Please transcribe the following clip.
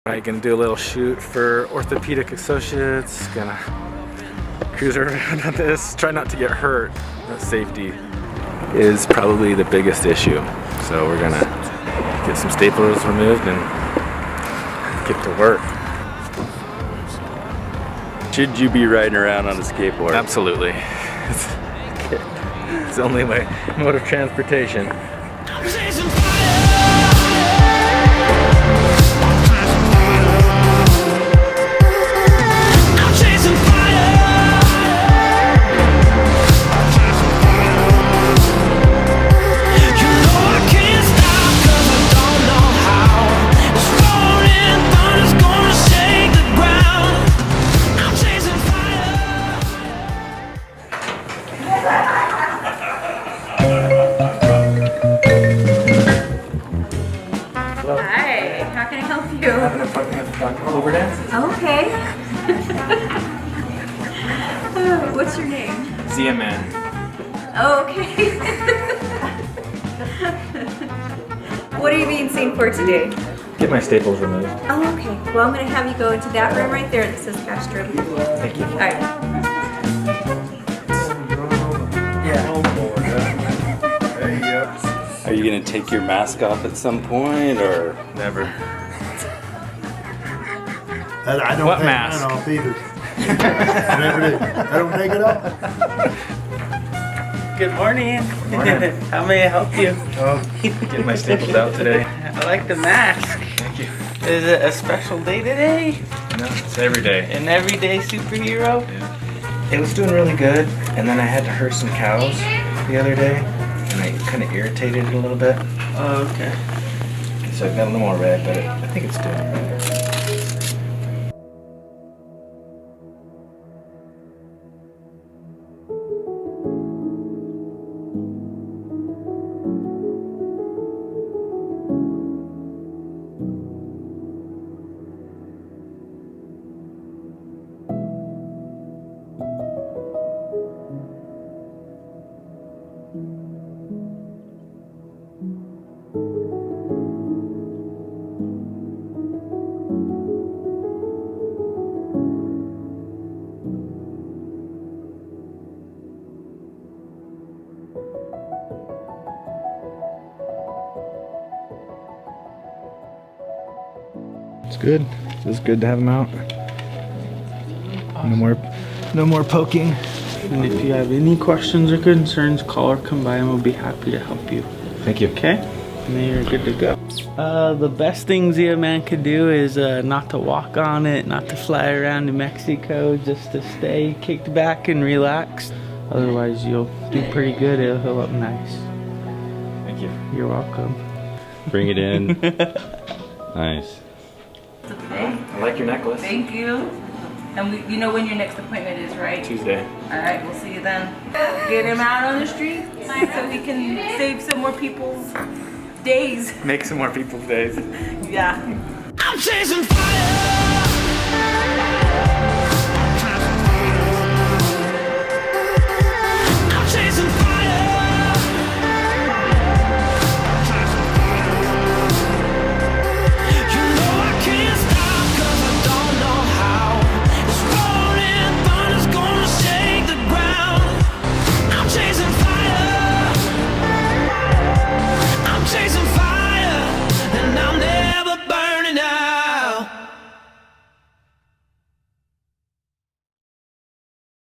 Alright, gonna do a little shoot for Orthopedic Associates. Gonna cruise around on this. Try not to get hurt. Safety is probably the biggest issue. So we're gonna get some staples removed and get to work. Should you be riding around on a skateboard? Absolutely. It's the only way, mode of transportation. Hi, how can I help you? I have an appointment with Dr. Kloberdanz. Okay. What's your name? Ziaman. Oh, okay. What are you being seen for today? Get my staples removed. Oh, okay. Well, I'm going to have you go into that room right there that says cash room. Thank you. All right. Are you gonna take your mask off at some point, or Never. I don't What take mask? mine off either. I never do. I don't take it off. Good morning. Morning. How may I help you? Get my staples out today. I like the mask. Thank you. Is it a special day today? No, it's every day. An everyday superhero? It was doing really good, and then I had to herd some cows the other day, and I kind of irritated it a little bit. Oh, okay. So it got a little more red, but I think it's doing it. It's good. It's good to have them out. No more poking. And if you have any questions or concerns, call or come by and we'll be happy to help you. Thank you. Okay? And then you're good to go. The best thing Ziaman could do is not to walk on it, not to fly around to Mexico, just to stay kicked back and relaxed. Otherwise, you'll do pretty good. It'll heal up nice. Thank you. You're welcome. bring it in? Nice. Okay. I like your necklace. Thank you. And you know when your next appointment is, right? Tuesday. All right, we'll see you then. Get him out on the street so we can save some more people's days. Make some more people's days. Yeah. I'm chasing fire.